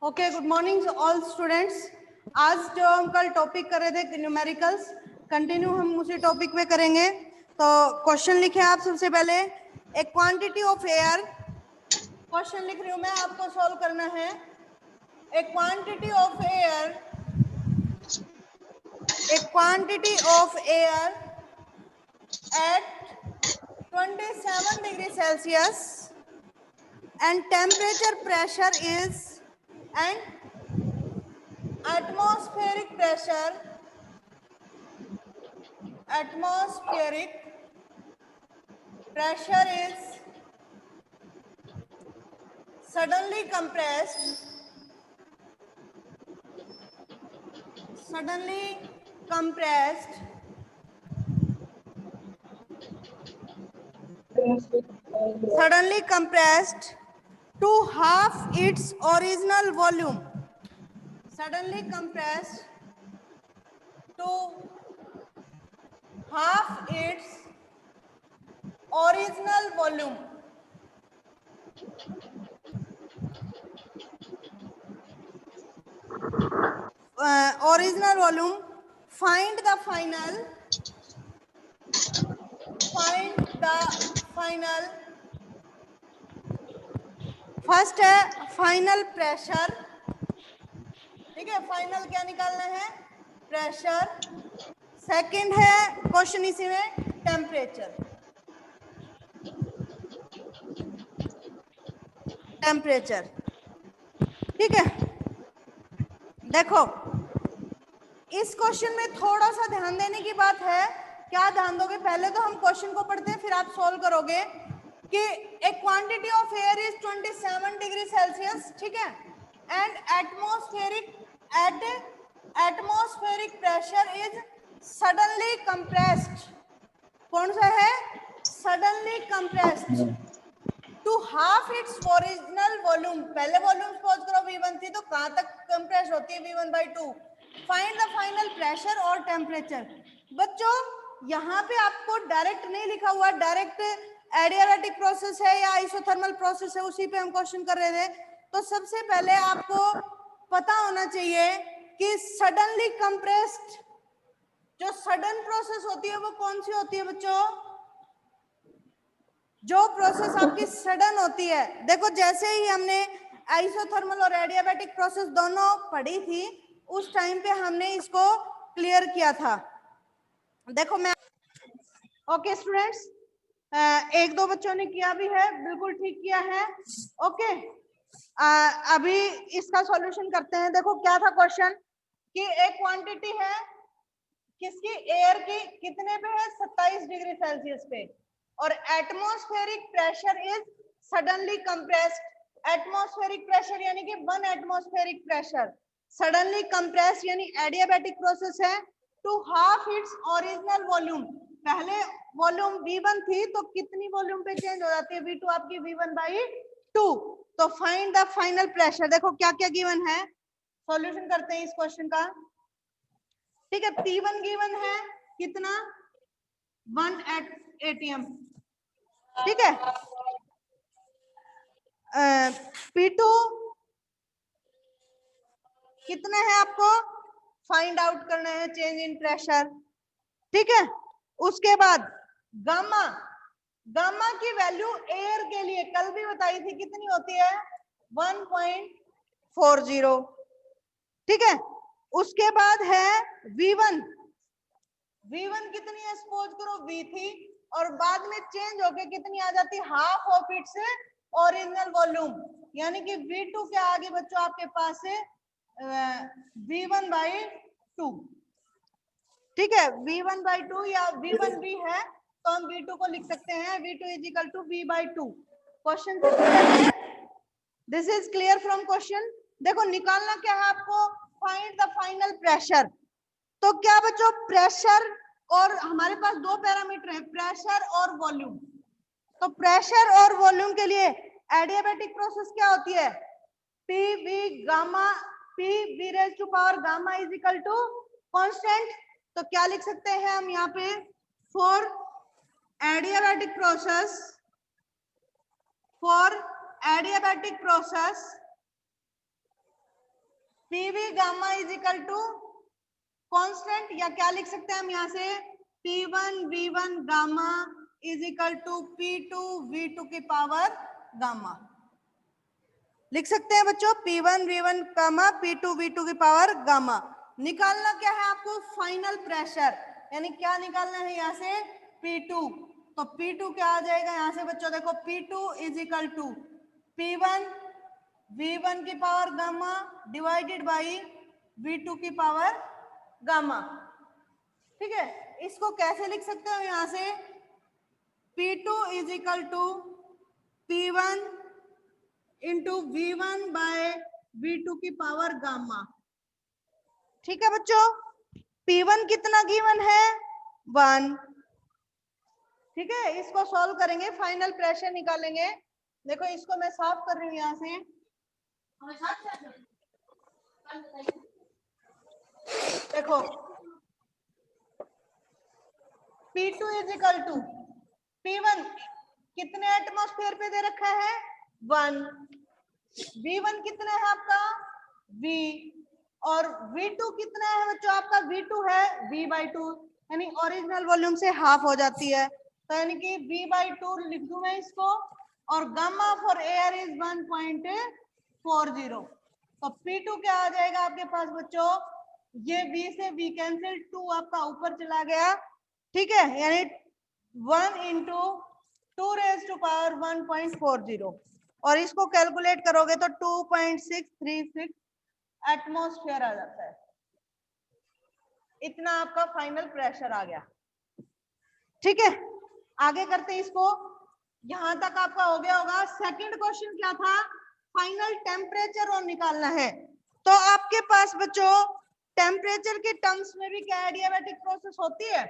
Okay, good morning all students. आज जो हम कल टॉपिक कर रहे थे न्यूमेरिकल्स, कंटिन्यू हम उसी टॉपिक पे करेंगे। तो क्वेश्चन लिखे आप सबसे पहले। ए क्वांटिटी ऑफ एयर, क्वेश्चन लिख रही हूं मैं, आपको सॉल्व करना है। ए quantity of air, A quantity of air at 27 degree Celsius and temperature pressure is and atmospheric pressure is suddenly compressed to half its original volume. Suddenly compressed to half its original volume. Original volume. Find the final first है final pressure. ठीक है, final क्या निकालना है? Pressure. Second है question इसी में temperature. ठीक है, देखो इस क्वेश्चन में थोड़ा सा ध्यान देने की बात है। क्या ध्यान दोगे? पहले तो हम क्वेश्चन को पढ़ते हैं, फिर आप सॉल्व करोगे कि a quantity of air is 27 degree Celsius. ठीक है, and atmospheric pressure is suddenly compressed. कौन सा है? Suddenly compressed to half its original volume. पहले वॉल्यूम सपोज करो V1 थी, तो कहां तक कंप्रेस होती है? V1/2। Find the final pressure और टेम्परेचर। बच्चों यहाँ पे आपको डायरेक्ट नहीं लिखा हुआ, डायरेक्ट एडियाबैटिक प्रोसेस है या आइसोथर्मल प्रोसेस है, उसी पे हम क्वेश्चन कर रहे थे। तो सबसे पहले आपको पता होना चाहिए कि सडनली कंप्रेस्ड जो सडन प्रोसेस होती है वो कौन सी होती है बच्चों? जो प्रोसेस आपकी सडन होती है। देखो जैसे ही हमने आइसोथर्मल और एडियाबैटिक प्रोसेस दोनों पढ़ी थी, उस टाइम पे हमने इसको क्लियर किया था। देखो मैं ओके स्टूडेंट्स, एक दो बच्चों ने किया भी है, बिल्कुल ठीक किया है। ओके, अभी इसका सॉल्यूशन करते हैं। देखो क्या था क्वेश्चन कि एक क्वांटिटी है किसकी? एयर की। कितने पे है? 27 डिग्री सेल्सियस पे। और atmospheric pressure is suddenly compressed. Atmospheric pressure यानी कि 1 एटमॉस्फेरिक प्रेशर। सडनली कंप्रेस्ड यानी एडियाबैटिक प्रोसेस है। To half its original volume. पहले वॉल्यूम V1 थी, तो कितनी वॉल्यूम पे चेंज हो जाती है? V2 आपकी V1/2। तो फाइंड द फाइनल प्रेशर। देखो क्या क्या गिवन है, सॉल्यूशन करते हैं इस क्वेश्चन का। ठीक है, P1 गिवन है कितना? 1 atm। ठीक है, P2 कितना है आपको फाइंड आउट करना है, चेंज इन प्रेशर। ठीक है, उसके बाद गामा, गामा की वैल्यू एयर के लिए कल भी बताई थी, कितनी होती है? 1.40। ठीक है, उसके बाद है V1। V1 कितनी है? सपोज करो V थी, और बाद में चेंज होके कितनी आ जाती? Half of its original volume. यानी कि V2 क्या आगे बच्चों आपके पास है? V1/2। ठीक है, V1/2 या V1 भी है तो हम V2 को लिख सकते हैं V2 = V/2। Question this is clear from question. देखो निकालना क्या है आपको? Find the final pressure. तो क्या बच्चों, प्रेशर और हमारे पास दो पैरामीटर है, प्रेशर और वॉल्यूम। तो प्रेशर और वॉल्यूम के लिए एडियाबैटिक प्रोसेस क्या होती है? PV gamma, PV raise to power gamma is equal to constant. तो क्या लिख सकते हैं हम यहाँ पे? For adiabatic process PV gamma is equal to constant, या क्या लिख सकते हैं हम यहाँ से, P1 V1 gamma is equal to P2 V2 की पावर गामा लिख सकते हैं बच्चों। P1 V1 gamma P2 V2 की पावर गामा। निकालना क्या है आपको, फाइनल प्रेशर, यानी क्या निकालना है यहाँ से, P2। तो P2 क्या आ जाएगा यहाँ से बच्चों, देखो P2 is equal to P1 V1 की power gamma divided by V2 की पावर गामा। ठीक है, इसको कैसे लिख सकते हो यहाँ से, P2 is equal to P1 into V1 by V2 की पावर गामा। ठीक है बच्चों, P1 कितना गिवन है, 1। ठीक है, इसको सॉल्व करेंगे, फाइनल प्रेशर निकालेंगे। देखो इसको मैं साफ कर रही हूँ यहाँ से। देखो P2 is equal to P1 कितने एटमॉस्फेयर पे दे रखा है, 1। V1 कितना है आपका, V, और V2 कितना है बच्चों आपका, V2 है V/2, यानी ओरिजिनल वॉल्यूम से हाफ हो जाती है, तो यानी कि V/2 लिख दूं मैं इसको, और गामा फॉर एयर इज 1.40। तो P2 क्या आ जाएगा आपके पास बच्चों, ये V से V कैंसिल, 2 आपका ऊपर चला गया। ठीक है, यानी 1 इंटू 2⁻⁴ 1.40, और इसको कैलकुलेट करोगे तो 2.636 एटमॉस्फेयर आ जाता है। इतना आपका फाइनल प्रेशर आ गया। ठीक है, आगे करते हैं इसको, यहां तक आपका हो गया होगा। सेकंड क्वेश्चन क्या था, फाइनल टेम्परेचर और निकालना है। तो आपके पास बच्चों टेम्परेचर के टर्म्स में भी क्या एडियाबैटिक प्रोसेस होती है,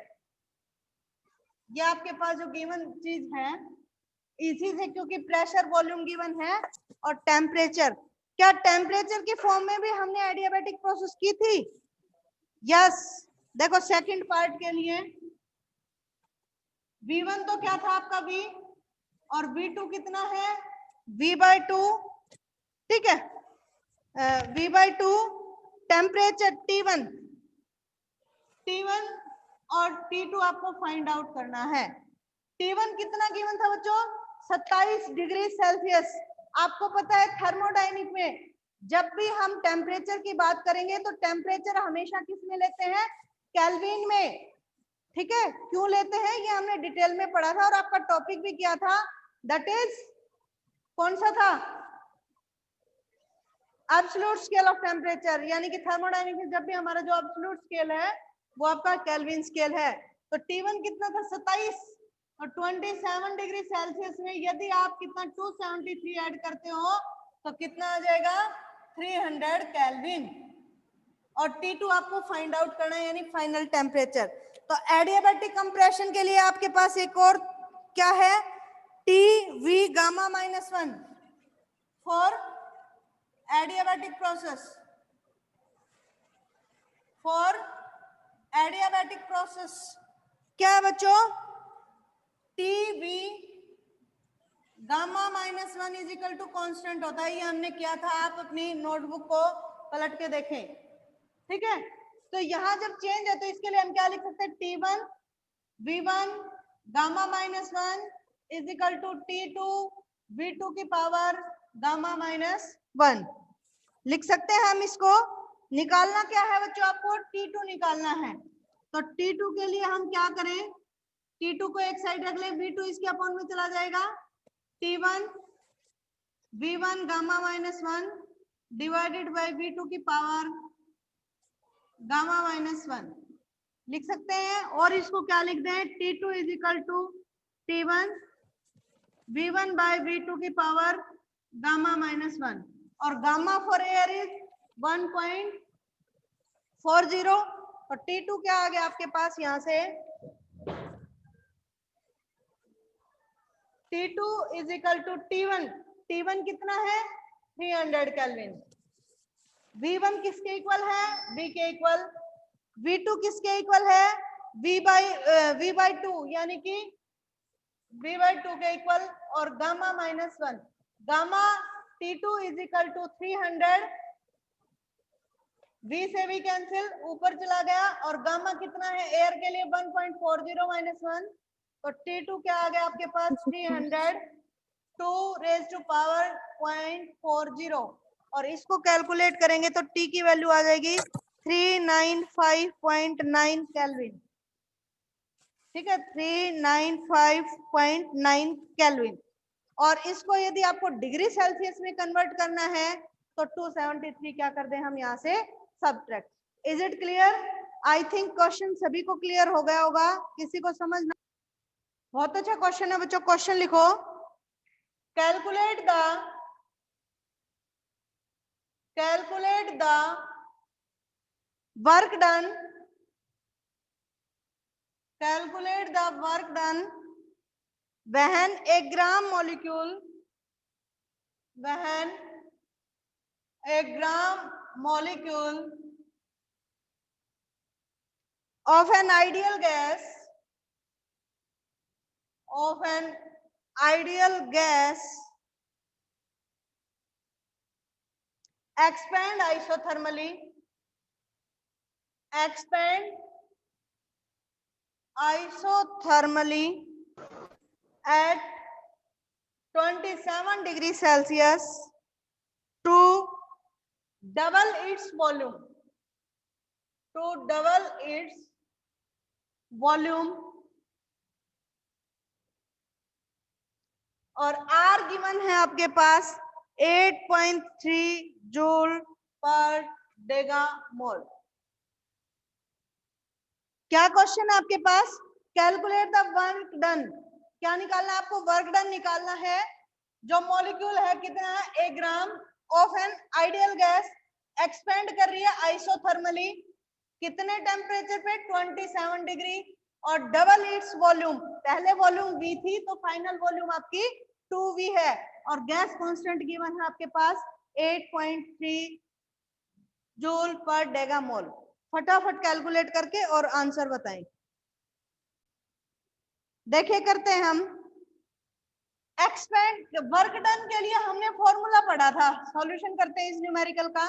ये आपके पास जो गिवन चीज है इसी से, क्योंकि प्रेशर वॉल्यूम गिवन है और टेम्परेचर, क्या टेम्परेचर के फॉर्म में भी हमने एडियाबैटिक प्रोसेस की थी, यस। देखो सेकंड पार्ट के लिए V1 तो क्या था आपका V, और V2 कितना है, V/2। ठीक है, V/2, टेम्परेचर T1 और T2 आपको फाइंड आउट करना है। T1 कितना गिवन था बच्चों, 27 डिग्री सेल्सियस। आपको पता है थर्मोडायनिक में जब भी हम टेम्परेचर की बात करेंगे तो टेम्परेचर हमेशा किस में लेते हैं, केल्विन में। ठीक है, क्यों लेते हैं ये हमने डिटेल में पढ़ा था, और आपका टॉपिक भी क्या था, दैट इज कौन सा था, एब्सोल्यूट स्केल ऑफ टेम्परेचर, यानी कि थर्मोडायनिक में जब भी हमारा जो एब्सोल्यूट स्केल है वो आपका केल्विन स्केल है। तो T1 कितना था, 27, और 27 डिग्री सेल्सियस में यदि आप कितना 273 ऐड करते हो तो कितना आ जाएगा, 300 केल्विन। और T2 आपको फाइंड आउट करना है, यानी फाइनल टेम्परेचर। तो एडियाबैटिक कंप्रेशन के लिए आपके पास एक और क्या है, TV gamma -1 for adiabatic process, for adiabatic process क्या है बच्चों, TV gamma -1 is equal to constant होता है। ये हमने किया था, आप अपनी नोटबुक को पलट के देखें। ठीक है, तो यहां जब चेंज है तो इसके लिए हम क्या लिख सकते हैं, T1 V1 gamma -1 is equal to T2 V2 की पावर गामा -1 लिख सकते हैं हम इसको। निकालना क्या है बच्चों, आपको T2 निकालना है। तो T2 के लिए हम क्या करें, T2 को एक साइड रख ले, V2 इसके अपॉन में चला जाएगा, T1 V1 gamma -1 divided by V2 की पावर गामा -1 लिख सकते हैं। और इसको क्या लिख दें, T2 is equal to T1 V1 by V2 की पावर गामा -1, और गामा फॉर एयर इज 1.40, और T2 क्या आ गया आपके पास यहाँ से, T2 is equal to T1 कितना है, 300 केल्विन। V1 किसके इक्वल है, V के इक्वल। V2 किसके इक्वल है, V/2, यानी कि V/2 के इक्वल, और gamma -1, gamma T2 is equal to 300 V से V कैंसिल, ऊपर चला गया, और गामा कितना है एयर के लिए 1.40 माइनस 1, तो T2 क्या आ गया आपके पास 300 2 रेज टू पावर 0.40, और इसको कैलकुलेट करेंगे तो T की वैल्यू आ जाएगी 395.9 केल्विन। ठीक है, 395.9 केल्विन। और इसको यदि आपको डिग्री सेल्सियस में कन्वर्ट करना है तो 273 क्या कर दें हम यहाँ से subtract. Is it clear? I think question सभी को क्लियर हो गया होगा, किसी को समझना? बहुत अच्छा क्वेश्चन है बच्चों, क्वेश्चन लिखो। Calculate the work done, calculate the work done when a gram molecule of an ideal gas expand isothermally at 27 degrees Celsius to double its volume, और R गिवन है आपके पास 8.3 जूल पर डेगामोल। क्या क्वेश्चन है आपके पास? कैलकुलेट द वर्क डन, क्या निकालना है आपको? वर्क डन निकालना है। जो मॉलिक्यूल है कितना है, 1 gram of an ideal gas, expand कर रही है आइसोथर्मली, कितने टेम्परेचर पे? 27 डिग्री, और डबल इट्स वॉल्यूम, पहले वॉल्यूम V थी तो फाइनल वॉल्यूम आपकी 2V है, और गैस कांस्टेंट गिवन है आपके पास 8.3 जूल पर डेगामोल। फटाफट कैलकुलेट करके और आंसर बताएं। देखिए करते हैं हम। एक्सपेंड वर्क डन के लिए हमने फॉर्मूला पढ़ा था, सॉल्यूशन करते हैं इस न्यूमेरिकल का।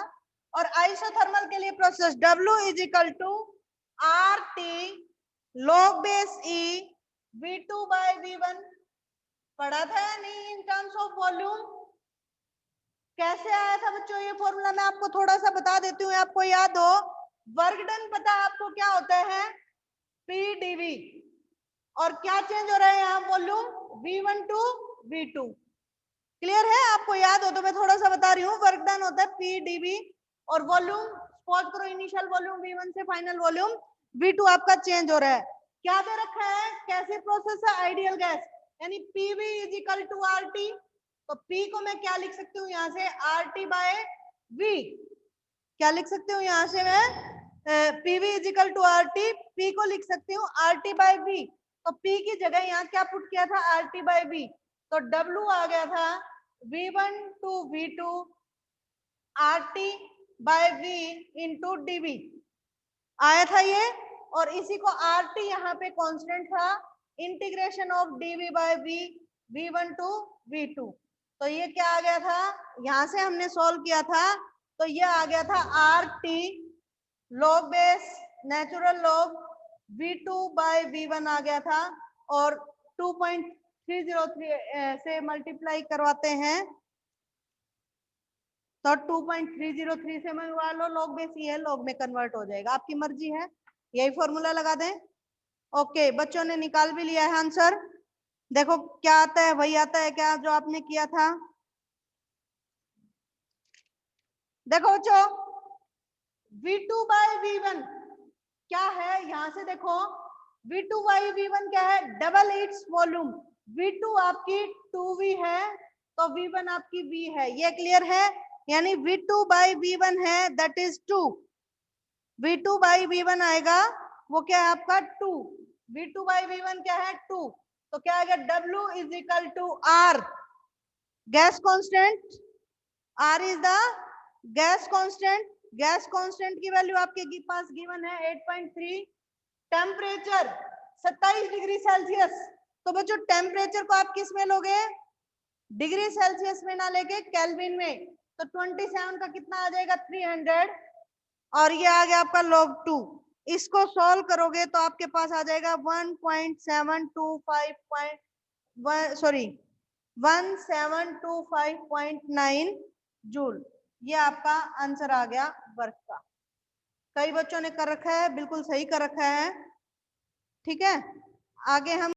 और आइसोथर्मल के लिए process W is equal to RT log base E V2 by V1, पढ़ा था या नहीं इन टर्म्स ऑफ वॉल्यूम? कैसे आया था बच्चों ये फॉर्मूला? मैं आपको थोड़ा सा बता देती हूँ, आपको याद हो। वर्क डन पता है आपको क्या होता है? PdV, और क्या चेंज हो रहा है यहाँ? Volume V1 to V2। Clear है? आपको याद हो तो मैं थोड़ा सा बता रही हूँ। वर्क डन होता है PdV, और वॉल्यूम सपोज करो इनिशियल वॉल्यूम V1 से फाइनल वॉल्यूम V2 आपका चेंज हो रहा है। क्या दे रखा है? कैसे प्रोसेस है? आइडियल गैस, यानी PV is equal to RT, तो P को मैं क्या लिख सकती हूँ यहाँ से? RT by V। क्या लिख सकती हूँ यहाँ से मैं? PV is equal to RT, P को लिख सकती हूँ RT बाय V, तो P की जगह यहाँ क्या पुट किया था? RT बाय V, तो W आ गया था V1 to V2 RT by V into DV आया था ये, और इसी को RT यहाँ पे कांस्टेंट था, integration of DV by V V1 to V2, तो ये क्या आ गया था? यहाँ से हमने सॉल्व किया था तो ये आ गया था RT log base natural log V2 by V1 आ गया था, और 2.303 से मल्टीप्लाई करवाते हैं तो 2.303 से मंगवा लो, लॉग बेस ये लॉग में कन्वर्ट हो जाएगा, आपकी मर्जी है, यही फॉर्मूला लगा दें। ओके, बच्चों ने निकाल भी लिया है आंसर। देखो क्या आता है, वही आता है क्या जो आपने किया था? देखो बच्चों, V2 बाय V1 क्या है? यहां से देखो V2 बाई V1 क्या है? Double its volume. V2 आपकी 2V है तो V1 आपकी V है, ये क्लियर है? यानी V2 बाई V1 है that is 2, V2 by V1 आएगा वो क्या है आपका? 2। V2 बाई V1 क्या है? 2, तो क्या आएगा? W is equal to R gas constant, R is the gas constant, gas constant की वैल्यू आपके पास गिवन है 8.3, टेम्परेचर 27 डिग्री सेल्सियस, तो बच्चों टेम्परेचर को आप किस में लोगे? डिग्री सेल्सियस में ना लेके केल्विन में, तो 27 का कितना आ जाएगा? 300, और ये आ गया आपका log 2। इसको सॉल्व करोगे तो आपके पास आ जाएगा 1725.9 जूल। ये आपका आंसर आ गया वर्क का। कई बच्चों ने कर रखा है, बिल्कुल सही कर रखा है। ठीक है, आगे हम